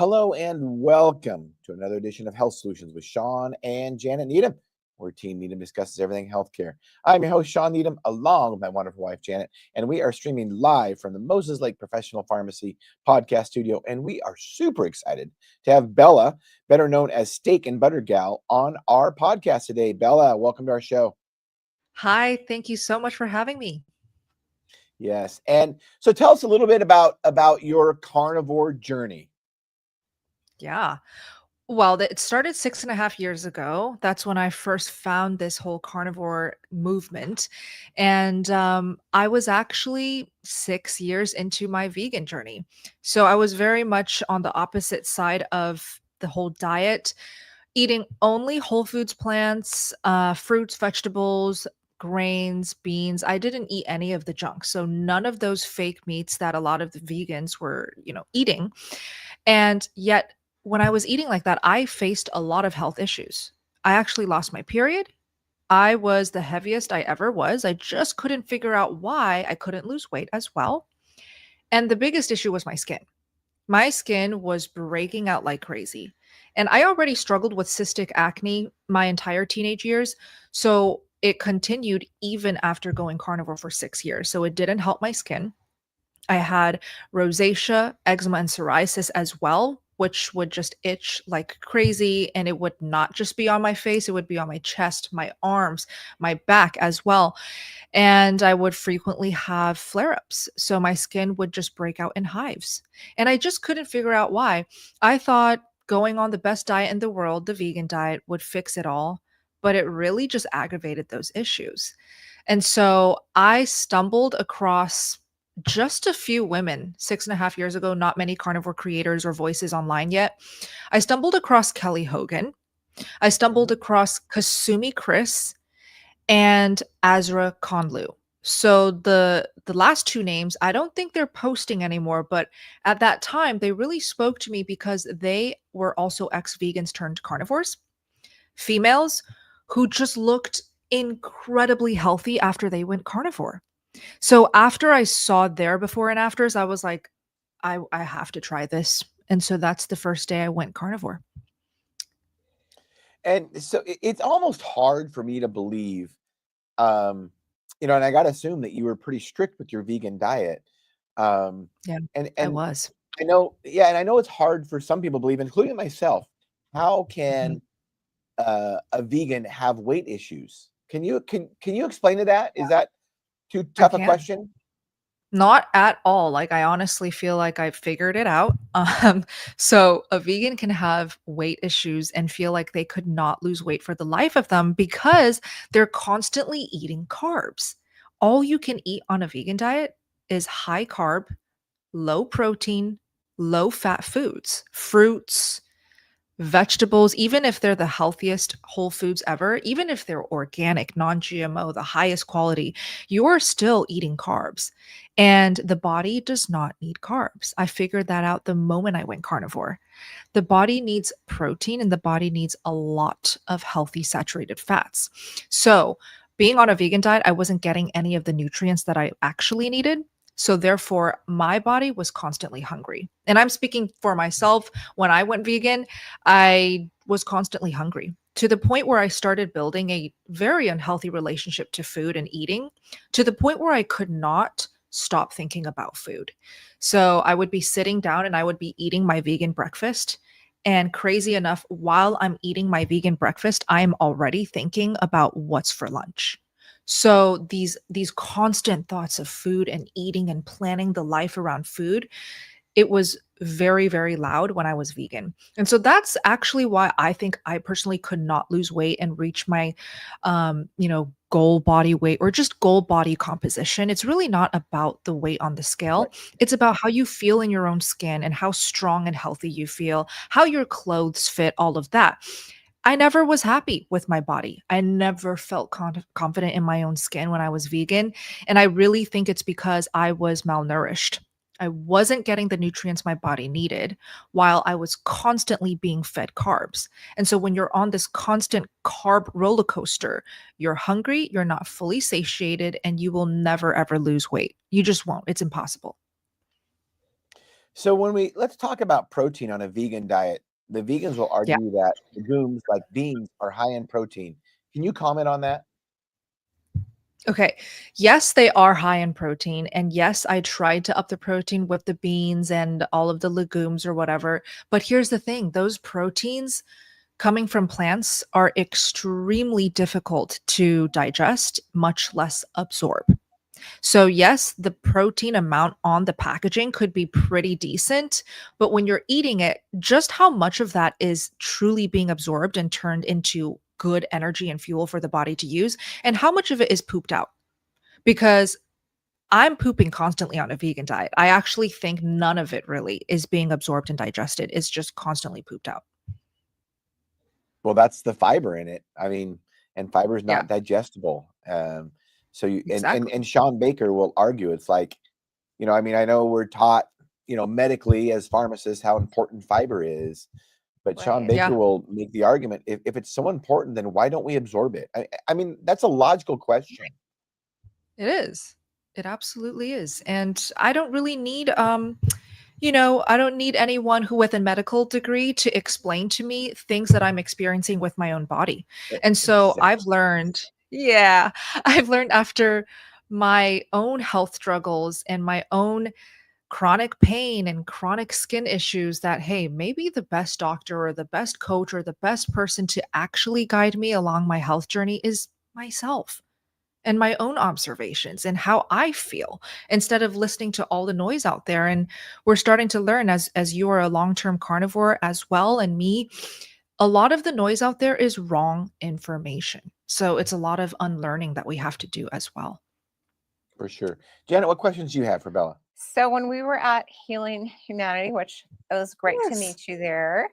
Hello and welcome to another edition of Health Solutions with Shawn and Janet Needham, where Team Needham discusses everything healthcare. I'm your host, Shawn Needham, along with my wonderful wife, Janet, and we are streaming live from the Moses Lake Professional Pharmacy podcast studio. And we are super excited to have Bella, better known as Steak and Butter Gal, on our podcast today. Bella, welcome to our show. Hi, thank you so much for having me. Yes. And so tell us a little bit about your carnivore journey. Yeah. Well, it started 6.5 years ago. That's when I first found this whole carnivore movement. And I was actually 6 years into my vegan journey. So I was very much on the opposite side of the whole diet, eating only whole foods plants, fruits, vegetables, grains, beans. I didn't eat any of the junk. So none of those fake meats that a lot of the vegans were, eating. And yet, when I was eating like that, I faced a lot of health issues. I actually lost my period. I was the heaviest I ever was. I just couldn't figure out why I couldn't lose weight as well. And the biggest issue was my skin. My skin was breaking out like crazy. And I already struggled with cystic acne my entire teenage years. So it continued even after going carnivore for 6 years. So it didn't help my skin. I had rosacea, eczema, and psoriasis as well, which would just itch like crazy. And it would not just be on my face, it would be on my chest, my arms, my back as well. And I would frequently have flare ups. So my skin would just break out in hives. And I just couldn't figure out why. I thought going on the best diet in the world, the vegan diet, would fix it all. But it really just aggravated those issues. And so I stumbled across just a few women 6.5 years ago, not many carnivore creators or voices online yet. I stumbled across Kelly Hogan. I stumbled across Kasumi Chris and Azra Conlu. So the last two names, I don't think they're posting anymore, but at that time they really spoke to me because they were also ex-vegans turned carnivores, females who just looked incredibly healthy after they went carnivore. So after I saw their before and afters, I was like, I have to try this. And so that's the first day I went carnivore. And so it's almost hard for me to believe, um, and I got to assume that you were pretty strict with your vegan diet. Um, Yeah, and I and was. I know, yeah, and I know it's hard for some people to believe, including myself. How Mhm. can a vegan have weight issues? Can you explain to that? Is that too I tough a can. question? Not at all. Like I honestly feel like I figured it out. So a vegan can have weight issues and feel like they could not lose weight for the life of them because they're constantly eating carbs. All you can eat on a vegan diet is high carb, low protein, low fat foods, fruits, vegetables, even if they're the healthiest whole foods ever, even if they're organic, non GMO, the highest quality, you're still eating carbs. And the body does not need carbs. I figured that out the moment I went carnivore. The body needs protein and the body needs a lot of healthy saturated fats. So, being on a vegan diet, I wasn't getting any of the nutrients that I actually needed. So, therefore, my body was constantly hungry. And I'm speaking for myself. When I went vegan, I was constantly hungry to the point where I started building a very unhealthy relationship to food and eating, to the point where I could not stop thinking about food. So I would be sitting down and I would be eating my vegan breakfast. And crazy enough, while I'm eating my vegan breakfast, I'm already thinking about what's for lunch. So these constant thoughts of food and eating and planning the life around food, it was very, very loud when I was vegan. And so that's actually why I think I personally could not lose weight and reach my goal body weight or just goal body composition. It's really not about the weight on the Right. scale. It's about how you feel in your own skin and how strong and healthy you feel, how your clothes fit, all of that. I never was happy with my body. I never felt confident in my own skin when I was vegan. And I really think it's because I was malnourished. I wasn't getting the nutrients my body needed while I was constantly being fed carbs. And so when you're on this constant carb roller coaster, you're hungry, you're not fully satiated, and you will never ever lose weight. You just won't. It's impossible. So when we let's talk about protein on a vegan diet. The vegans will Yeah. argue that legumes like beans are high in protein. Can you comment on that? Okay. Yes, they are high in protein. And yes, I tried to up the protein with the beans and all of the legumes or whatever. But here's the thing, those proteins coming from plants are extremely difficult to digest, much less absorb. So, yes, the protein amount on the packaging could be pretty decent, but when you're eating it, just how much of that is truly being absorbed and turned into good energy and fuel for the body to use, and how much of it is pooped out? Because I'm pooping constantly on a vegan diet. I actually think none of it really is being absorbed and digested. It's just constantly pooped out. Well, that's the fiber in it. I mean, and fiber is Yeah, not digestible. So you exactly. and Sean Baker will argue it's like, I mean, I know we're taught, medically as pharmacists how important fiber is, but Sean Right. Baker Yeah, will make the argument if it's so important, then why don't we absorb it? I mean, that's a logical question. it is. It absolutely is. And I don't really need I don't need anyone who with a medical degree to explain to me things that I'm experiencing with my own body. And so I've Exactly. learned, yeah, I've learned after my own health struggles and my own chronic pain and chronic skin issues that, hey, maybe the best doctor or the best coach or the best person to actually guide me along my health journey is myself and my own observations and how I feel instead of listening to all the noise out there. And we're starting to learn as you are a long-term carnivore as well and me, a lot of the noise out there is wrong information. So it's a lot of unlearning that we have to do as well. For sure. Janet, what questions do you have for Bella? So when we were at Healing Humanity, which it was great to Yes. meet you there,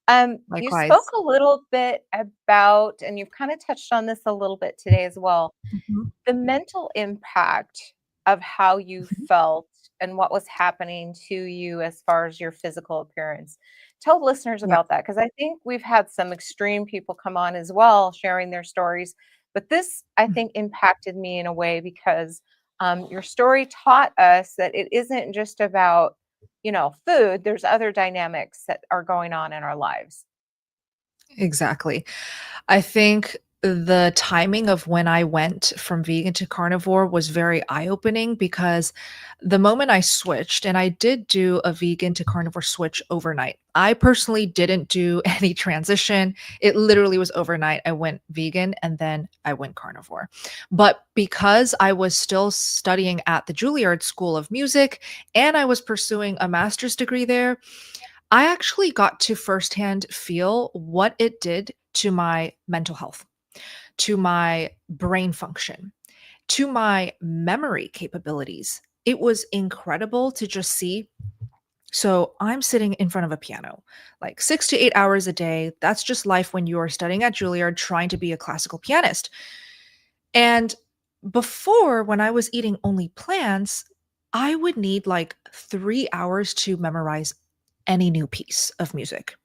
you spoke Likewise. a little bit about, and you've kind of touched on this a little bit today as well, Mhm. the mental impact of how you Mhm. felt and what was happening to you as far as your physical appearance. Tell listeners Yeah. about that because I think we've had some extreme people come on as well sharing their stories. But this, I Mhm. think, impacted me in a way because your story taught us that it isn't just about, food. There's other dynamics that are going on in our lives. Exactly. I think the timing of when I went from vegan to carnivore was very eye-opening because the moment I switched, and I did do a vegan to carnivore switch overnight. I personally didn't do any transition. It literally was overnight. I went vegan and then I went carnivore. But because I was still studying at the Juilliard School of Music and I was pursuing a master's degree there, I actually got to firsthand feel what it did to my mental health, to my brain function, to my memory capabilities. It was incredible to just see. So I'm sitting in front of a piano, like 6 to 8 hours a day. That's just life when you are studying at Juilliard trying to be a classical pianist. And before, when I was eating only plants, I would need like 3 hours to memorize any new piece of music.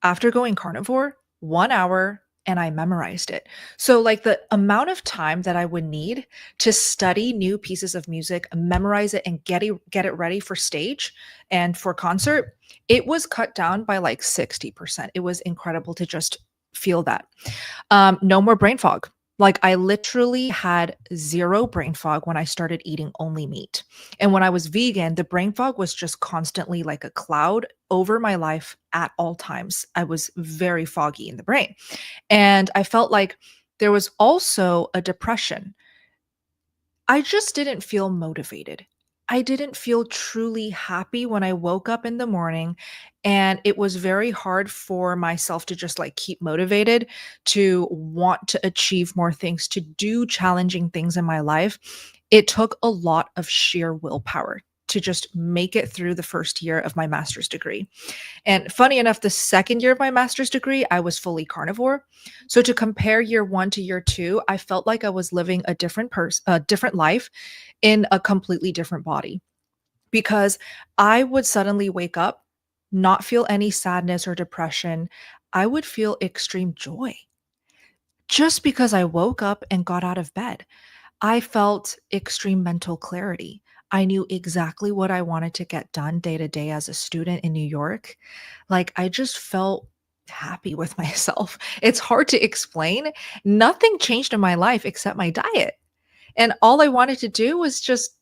After going carnivore, 1 hour and I memorized it. So, like, the amount of time that I would need to study new pieces of music, memorize it, and get it ready for stage and for concert, it was cut down by like 60%. It was incredible to just feel that. No more brain fog. Like, I literally had zero brain fog when I started eating only meat. And when I was vegan, the brain fog was just constantly like a cloud over my life at all times. I was very foggy in the brain. And I felt like there was also a depression. I just didn't feel motivated. I didn't feel truly happy when I woke up in the morning, and it was very hard for myself to just like keep motivated, to want to achieve more things, to do challenging things in my life. It took a lot of sheer willpower to just make it through the first year of my master's degree. And funny enough, the second year of my master's degree, I was fully carnivore. So to compare year one to year two, I felt like I was living a different life in a completely different body because I would suddenly wake up, not feel any sadness or depression. I would feel extreme joy just because I woke up and got out of bed. I felt extreme mental clarity. I knew exactly what I wanted to get done day to day as a student in New York. Like, I just felt happy with myself. It's hard to explain. Nothing changed in my life except my diet. And all I wanted to do was just,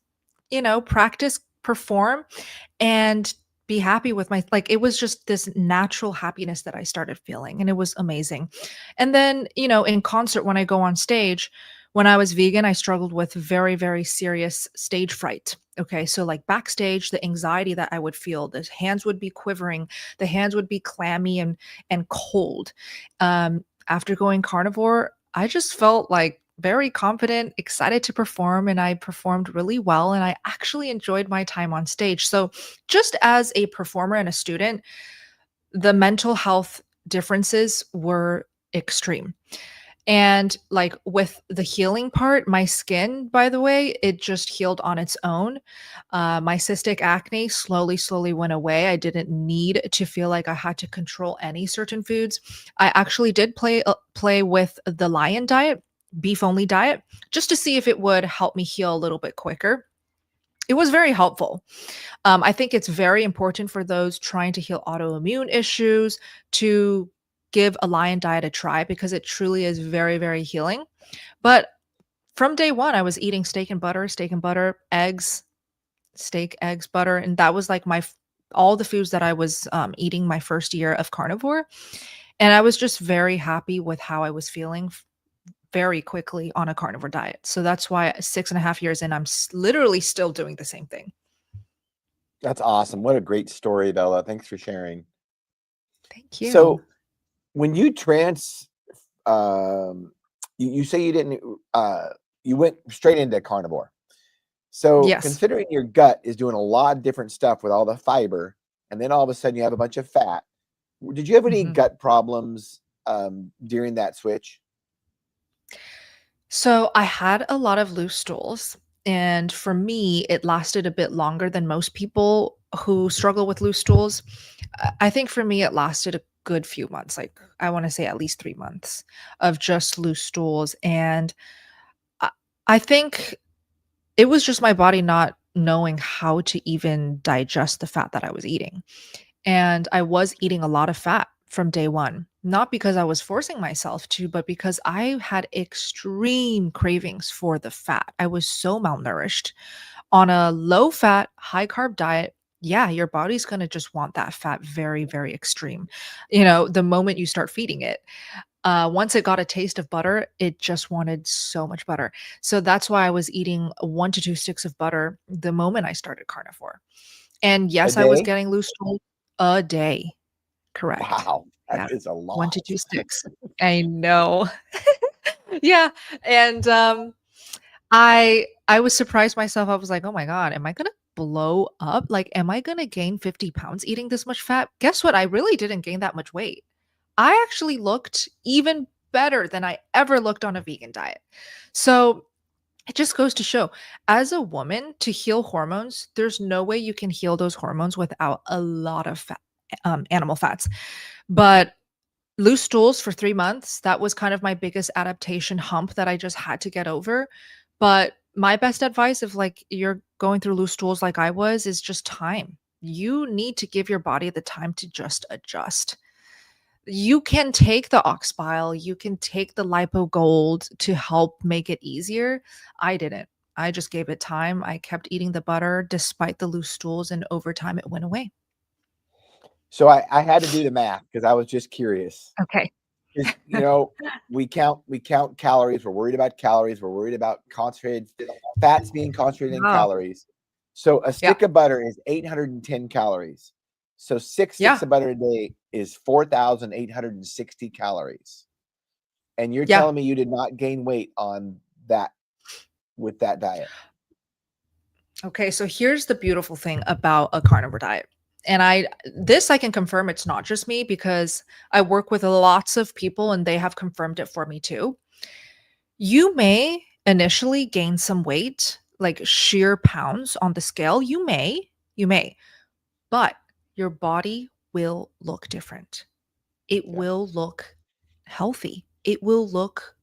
practice, perform, and be happy with my like it was just this natural happiness that I started feeling, and it was amazing. And then, in concert when I go on stage, when I was vegan, I struggled with very, very serious stage fright. Okay, so like backstage, the anxiety that I would feel, the hands would be quivering, the hands would be clammy and cold. After going carnivore, I just felt like very confident, excited to perform, and I performed really well. And I actually enjoyed my time on stage. So, just as a performer and a student, the mental health differences were extreme. And like with the healing part, my skin, by the way, it just healed on its own. My cystic acne slowly, slowly went away. I didn't need to feel like I had to control any certain foods. I actually did play with the lion diet, beef only diet, just to see if it would help me heal a little bit quicker. It was very helpful. I think it's very important for those trying to heal autoimmune issues to give a lion diet a try because it truly is very, very healing. But from day one, I was eating steak and butter, eggs, steak, eggs, butter, and that was like all the foods that I was eating my first year of carnivore. And I was just very happy with how I was feeling very quickly on a carnivore diet. So that's why 6.5 years in, I'm literally still doing the same thing. That's awesome. What a great story, Bella. Thanks for sharing. Thank So you. when you um, you say you didn't, you went straight into carnivore. So Yes. considering your gut is doing a lot of different stuff with all the fiber, and then all of a sudden you have a bunch of fat, did you have any Mhm. gut problems during that switch? So I had a lot of loose stools. And for me, it lasted a bit longer than most people who struggle with loose stools. I think for me, it lasted a good few months. Like, I want to say at least 3 months of just loose stools. And I, I think it was just my body not knowing how to even digest the fat that I was eating. And I was eating a lot of fat from day one, not because I was forcing myself to, but because I had extreme cravings for the fat. I was so malnourished. On a low fat, high carb diet, yeah, your body's going to just want that fat very, very extreme. The moment you start feeding it. Once it got a taste of butter, it just wanted so much butter. So that's why I was eating 1 to 2 sticks of butter the moment I started carnivore. And A yes, I was day? getting loose stools a day. Correct. Wow, that Yeah, is a 1 lot. to 2 sticks. I know. Yeah, and, I was surprised myself. I was like, "Oh my god, am I gonna blow up? Like, am I gonna gain 50 pounds eating this much fat?" Guess what? I really didn't gain that much weight. I actually looked even better than I ever looked on a vegan diet. So, it just goes to show, as a woman, to heal hormones, there's no way you can heal those hormones without a lot of fat, animal fats. But loose stools for 3 months, that was kind of my biggest adaptation hump that I just had to get over. But my best advice if, like, you're going through loose stools like I was, is just time. You need to give your body the time to just adjust. You can take the ox bile, you can take the lipo gold to help make it easier. I didn't. I just gave it time. I kept eating the butter despite the loose stools, and over time it went away. So I had to do the math because I was just curious. Okay. Is we count calories. We're worried about calories. We're worried about concentrated fats being concentrated in Wow. calories. So a Yeah. stick of butter is 810 calories. So six Yeah. sticks of butter a day is 4,860 calories. And you're Yeah. telling me you did not gain weight on that with that diet? Okay, so here's the beautiful thing about a carnivore diet. And I can confirm it's not just me because I work with lots of people and they have confirmed it for me too. You may initially gain some weight, like sheer pounds on the scale. You may, but your body will look different. It Yeah. will look healthy. It will look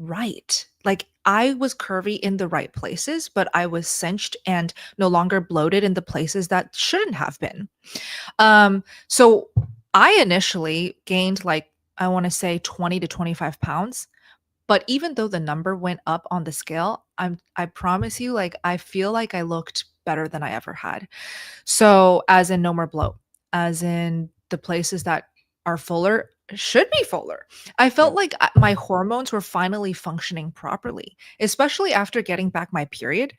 right. Like I was curvy in the right places, but I was cinched and no longer bloated in the places that shouldn't have been. So I initially gained like, I want to say 20 to 25 pounds. But even though the number went up on the scale, I promise you, like I feel like I looked better than I ever had. So as in no more bloat, as in the places that are fuller should be fuller. I Yeah. felt like my hormones were finally functioning properly, especially after getting back my period.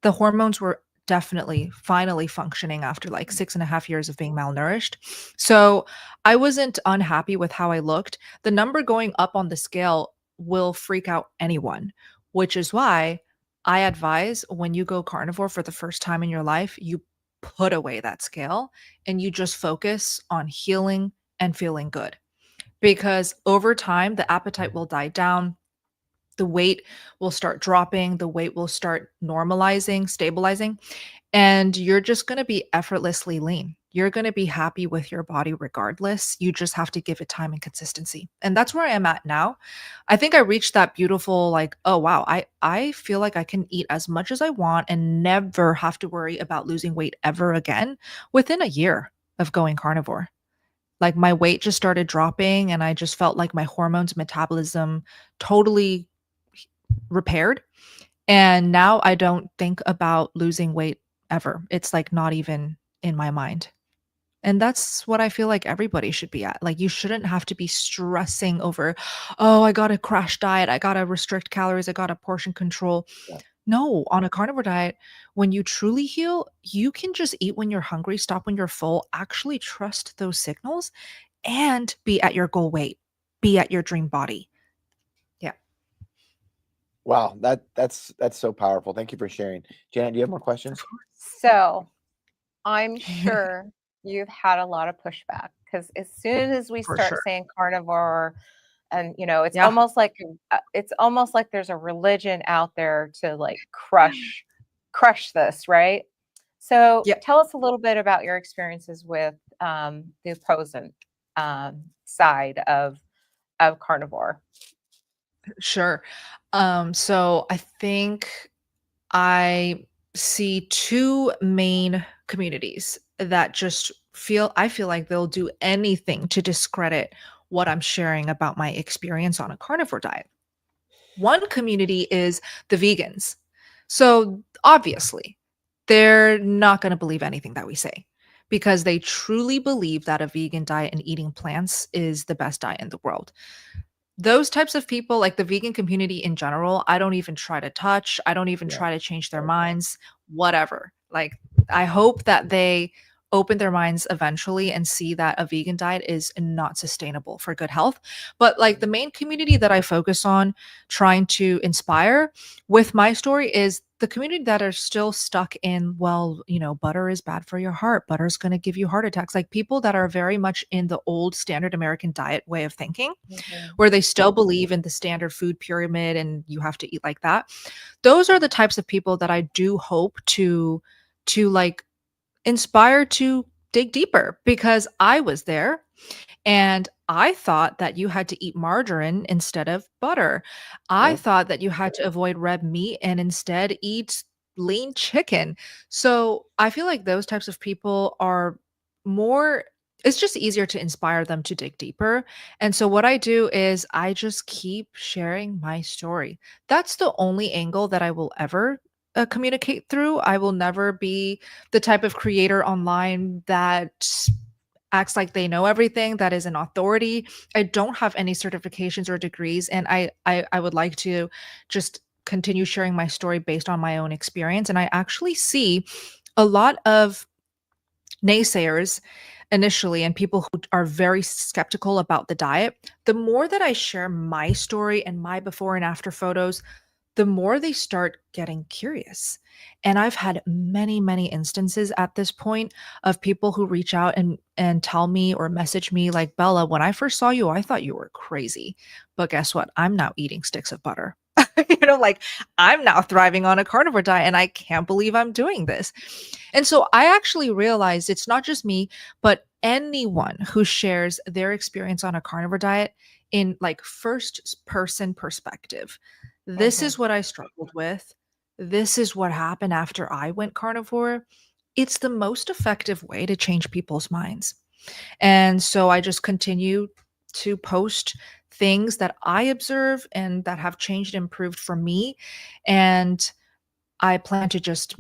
The hormones were definitely finally functioning after like 6.5 years of being malnourished. So I wasn't unhappy with how I looked. The number going up on the scale will freak out anyone, which is why I advise when you go carnivore for the first time in your life, you put away that scale and you just focus on healing and feeling good. Because over time, the appetite will die down, the weight will start dropping, the weight will start normalizing, stabilizing, and you're just going to be effortlessly lean. You're going to be happy with your body regardless. You just have to give it time and consistency. And that's where I am at now. I think I reached that beautiful like, oh wow, I feel like I can eat as much as I want and never have to worry about losing weight ever again within a year of going carnivore. Like my weight just started dropping and I just felt like my hormones metabolism totally repaired. And now I don't think about losing weight ever. It's like not even in my mind. And that's what I feel like everybody should be at. Like you shouldn't have to be stressing over, oh, I got to crash diet. I got to restrict calories. I got to portion control. Yeah. No, on a carnivore diet, when you truly heal, you can just eat when you're hungry, stop when you're full, actually trust those signals and be at your goal weight, be at your dream body. Yeah. Wow, that's so powerful. Thank you for sharing. Janet, do you have more questions? So I'm sure you've had a lot of pushback because as soon as we For start sure. saying carnivore, and it's Yeah. almost like there's a religion out there to like crush this, right? So Yeah. tell us a little bit about your experiences with the opposing side of carnivore. Sure. So I think I see two main communities that just I feel like they'll do anything to discredit what I'm sharing about my experience on a carnivore diet. One community is the vegans. So obviously, they're not going to believe anything that we say because they truly believe that a vegan diet and eating plants is the best diet in the world. Those types of people, like the vegan community in general, I don't even try to touch. I don't even Yeah. try to change their minds, whatever. Like, I hope that they open their minds eventually and see that a vegan diet is not sustainable for good health. But like the main community that I focus on trying to inspire with my story is the community that are still stuck in, well, butter is bad for your heart. Butter is going to give you heart attacks. Like people that are very much in the old standard American diet way of thinking Mhm. where they still believe in the standard food pyramid and you have to eat like that. Those are the types of people that I do hope to like inspire to dig deeper because I was there and I thought that you had to eat margarine instead of butter. I Yeah. thought that you had to avoid red meat and instead eat lean chicken. So I feel like those types of people are more, it's just easier to inspire them to dig deeper. And so what I do is I just keep sharing my story. That's the only angle that I will ever communicate through. I will never be the type of creator online that acts like they know everything, that is an authority. I don't have any certifications or degrees, and I would like to just continue sharing my story based on my own experience. And I actually see a lot of naysayers initially and people who are very skeptical about the diet. The more that I share my story and my before and after photos, the more they start getting curious. And I've had many, many instances at this point of people who reach out and tell me or message me like, Bella, when I first saw you, I thought you were crazy. But guess what? I'm now eating sticks of butter. Like I'm now thriving on a carnivore diet and I can't believe I'm doing this. And so I actually realized it's not just me, but anyone who shares their experience on a carnivore diet in like first person perspective. This Mhm. is what I struggled with. This is what happened after I went carnivore. It's the most effective way to change people's minds. And so I just continue to post things that I observe and that have changed and improved for me. And I plan to just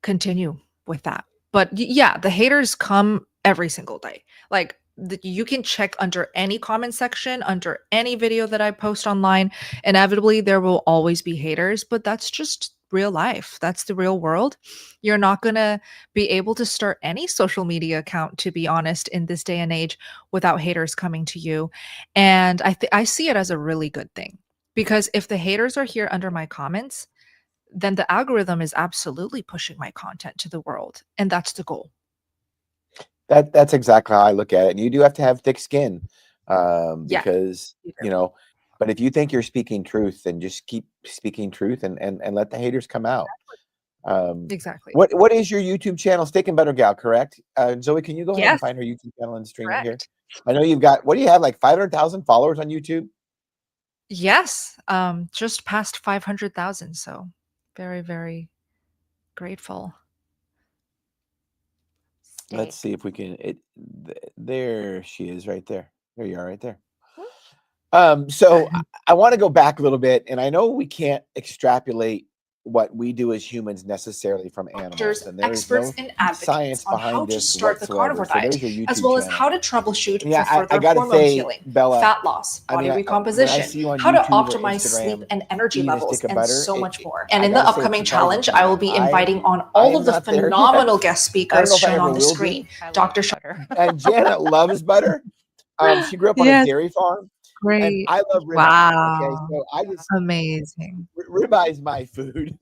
continue with that. But yeah, the haters come every single day. Like you can check under any comment section, under any video that I post online. Inevitably, there will always be haters, but that's just real life. That's the real world. You're not going to be able to start any social media account, to be honest, in this day and age without haters coming to you. And I see it as a really good thing because if the haters are here under my comments, then the algorithm is absolutely pushing my content to the world. And that's the goal. That's exactly how I look at it. And you do have to have thick skin, Yeah, because, you you do. know, but if you think you're speaking truth, then just keep speaking truth and let the haters come out. Exactly. What is your YouTube channel? Steak and Butter Gal, correct? Zoe, can you go ahead and Yes, find her YouTube channel and stream it here? correct. I know you've got, what do you have, like 500,000 followers on YouTube? Yes, just past 500,000. So very, very grateful. Let's Steak. see if we can, there she is right there. There you are right there. Hmm. So I want to go back a little bit, and I know we can't extrapolate what we do as humans necessarily from animals, Doctors, and there is experts, no and advocates science on how behind to this start the whatsoever. carnivore So diet, there's your as YouTube well as how channel. to troubleshoot Yeah, for I further gotta hormone say, healing, Bella, fat loss, I mean, body when I recomposition, see you on how to YouTube or optimize sleep Instagram and energy eating a levels, stick of and butter, so much more. I And in the gotta say, it's upcoming surprising challenge, to I me. will be inviting on I all am of the not there yet. phenomenal guest I don't speakers know if I shown ever on the will be. screen. I love Dr. butter. And Janet loves butter. She grew up on a Yes, dairy farm, and great. I love ribeye. Okay, Wow. so I just Amazing. ribeye is my food.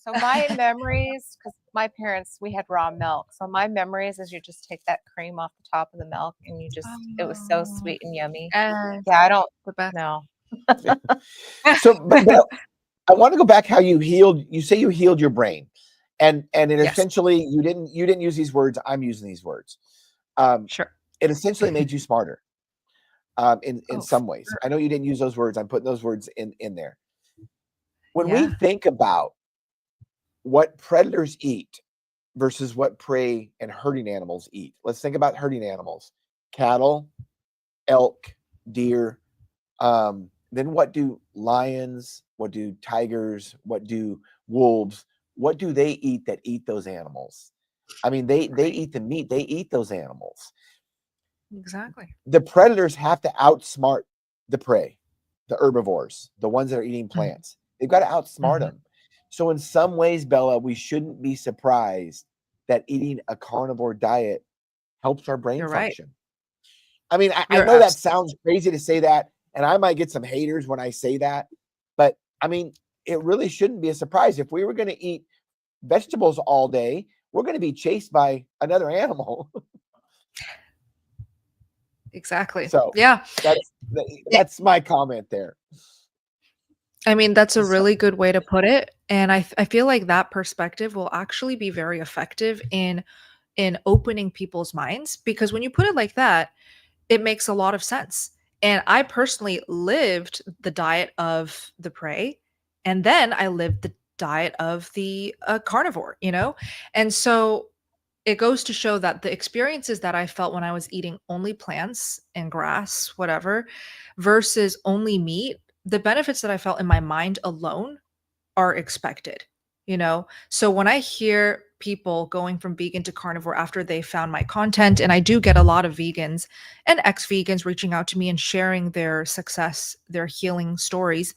So my memories, because my parents, we had raw milk. So my memories is you just take that cream off the top of the milk and it was so Oh, sweet and yummy. yes, Yeah, I don't the best. know. So, but I want to go back how you healed. You say you healed your brain, and it Yes, essentially you didn't use these words. I'm using these words. Um, sure. it essentially made you smarter. In Oh, some ways, sure. I know you didn't use those words. I'm putting those words in there. When we Yeah. think about what predators eat versus what prey and herding animals eat, let's think about herding animals: cattle, elk, deer. Then what do lions, what do tigers, what do wolves, what do they eat that eat those animals? I mean, they Right. eat the meat, they eat those animals. Exactly. The predators have to outsmart the prey, the herbivores, the ones that are eating Mhm, plants. They've got to outsmart mhm. them. So in some ways, Bella, we shouldn't be surprised that eating a carnivore diet helps our brain You're right. function. I mean, I You're know that absolutely sounds crazy to say that, and I might get some haters when I say that, but I mean, it really shouldn't be a surprise. If we were going to eat vegetables all day, we're going to be chased by another animal. exactly. So Yeah. that's Eh, that's my comment there. I mean, that's a So, really good way to put it, and I feel like that perspective will actually be very effective in opening people's minds because when you put it like that, it makes a lot of sense. And I personally lived the diet of the prey, and then I lived the diet of the carnivore, you know? And so it goes to show that the experiences that I felt when I was eating only plants and grass, whatever, versus only meat, the benefits that I felt in my mind alone are expected, you know? So when I hear people going from vegan to carnivore after they found my content, and I do get a lot of vegans and ex vegans reaching out to me and sharing their success, their healing stories.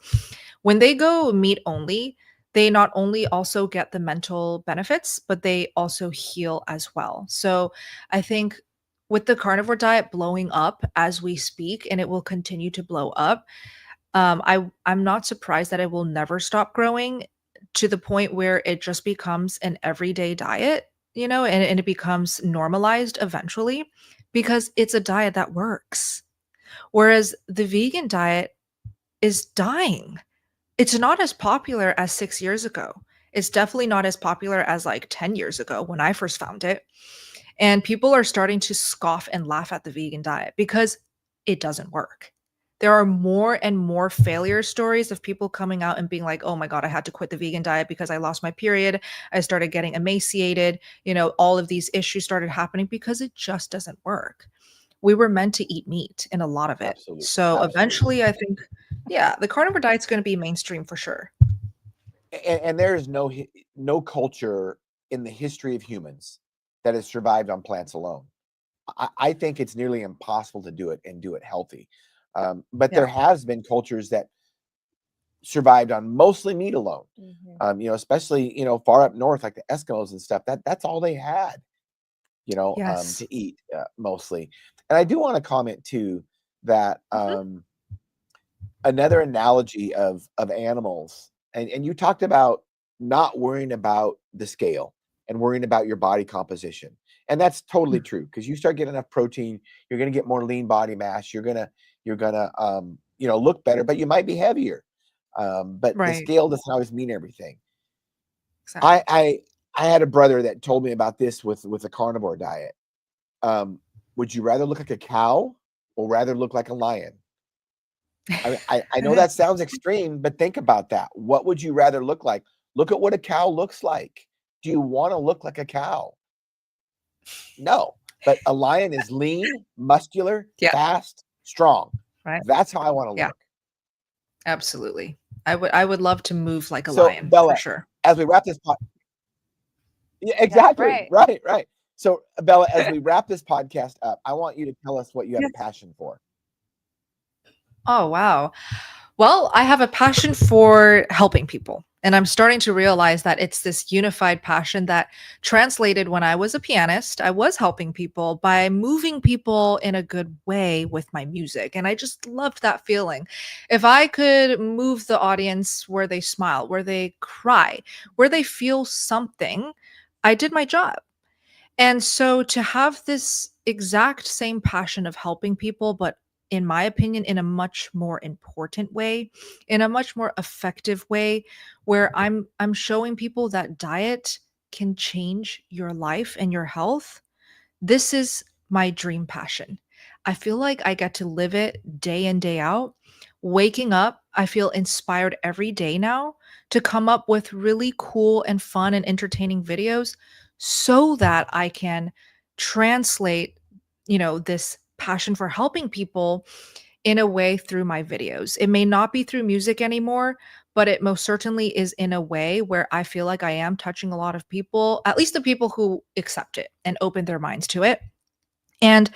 When they go meat only, they not only also get the mental benefits, but they also heal as well. So I think with the carnivore diet blowing up as we speak, and it will continue to blow up, I'm not surprised that it will never stop growing to the point where it just becomes an everyday diet, you know, and it becomes normalized eventually because it's a diet that works. Whereas the vegan diet is dying. It's not as popular as 6 years ago. It's definitely not as popular as like 10 years ago when I first found it. And people are starting to scoff and laugh at the vegan diet because it doesn't work. There are more and more failure stories of people coming out and being like, oh my God, I had to quit the vegan diet because I lost my period. I started getting emaciated. All of these issues started happening because it just doesn't work. We were meant to eat meat in a lot of it. Absolutely. So eventually, I think, yeah, the carnivore diet's going to be mainstream for sure. And there is no culture in the history of humans that has survived on plants alone. I think it's nearly impossible to do it and do it healthy. But Yeah. there has been cultures that survived on mostly meat alone. Especially far up north, like the Eskimos and stuff. That's all they had, Yes. to eat mostly. And I do want to comment too that another analogy of animals, and you talked about not worrying about the scale and worrying about your body composition. And that's totally true, because you start getting enough protein, you're going to get more lean body mass, you're going to look better, but you might be heavier. But the Right. scale doesn't always mean everything. Exactly. I had a brother that told me about this with a carnivore diet. Would you rather look like a cow or rather look like a lion? I know that sounds extreme, but think about that. What would you rather look like? Look at what a cow looks like. Do you want to look like a cow? No. But a lion is lean, muscular, Yeah. fast, strong. Right. That's how I want to Yeah. look. Absolutely. I would love to move like a So, lion Bella, for sure. as we wrap this yeah, exactly. right. Right. So, Bella, as we wrap this podcast up, I want you to tell us what you have Yes. a passion for. Oh, wow. Well, I have a passion for helping people. And I'm starting to realize that it's this unified passion that translated when I was a pianist. I was helping people by moving people in a good way with my music. And I just loved that feeling. If I could move the audience where they smile, where they cry, where they feel something, I did my job. And so to have this exact same passion of helping people, but in my opinion, in a much more important way, in a much more effective way, where I'm showing people that diet can change your life and your health. This is my dream passion. I feel like I get to live it day in, day out. Waking up, I feel inspired every day now to come up with really cool and fun and entertaining videos so that I can translate, this passion for helping people in a way through my videos. It may not be through music anymore, but it most certainly is in a way where I feel like I am touching a lot of people, at least the people who accept it and open their minds to it. And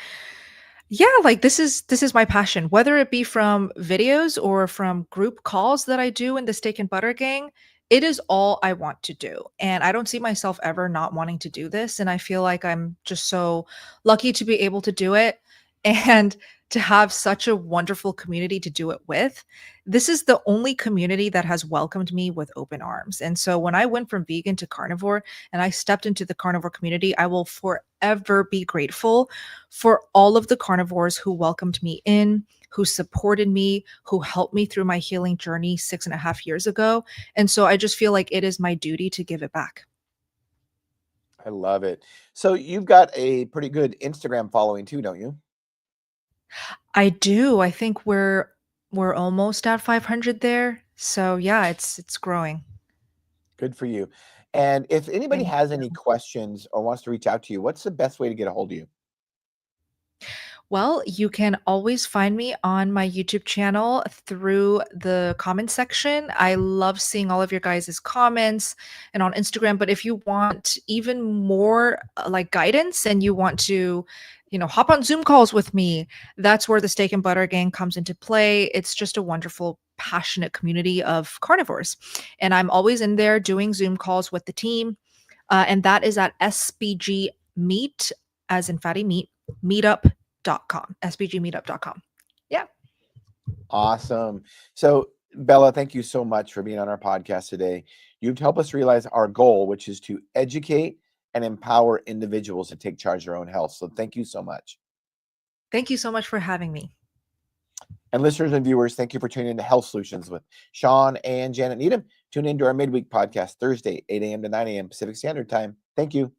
yeah, like this is my passion, whether it be from videos or from group calls that I do in the Steak and Butter Gang. It is all I want to do. And I don't see myself ever not wanting to do this. And I feel like I'm just so lucky to be able to do it and to have such a wonderful community to do it with. This is the only community that has welcomed me with open arms. And so when I went from vegan to carnivore and I stepped into the carnivore community, I will forever be grateful for all of the carnivores who welcomed me in, who supported me, who helped me through my healing journey 6.5 years ago. And so I just feel like it is my duty to give it back. I love it. So you've got a pretty good Instagram following too, don't you? I do. I think we're almost at 500 there. So yeah, it's growing. Good for you. And if anybody Thank has you. any questions or wants to reach out to you, what's the best way to get a hold of you? Well, you can always find me on my YouTube channel through the comment section. I love seeing all of your guys' comments and on Instagram. But if you want even more like guidance and you want to, hop on Zoom calls with me, that's where the Steak and Butter Gang comes into play. It's just a wonderful, passionate community of carnivores. And I'm always in there doing Zoom calls with the team. And that is at SBG Meat, as in fatty meat, meetup.com, sbgmeetup.com. Yeah. Awesome. So, Bella, thank you so much for being on our podcast today. You've helped us realize our goal, which is to educate and empower individuals to take charge of their own health. So, thank you so much. Thank you so much for having me. And listeners and viewers, thank you for tuning in to Health Solutions with Shawn and Janet Needham. Tune into our midweek podcast Thursday, 8 a.m. to 9 a.m. Pacific Standard Time. Thank you.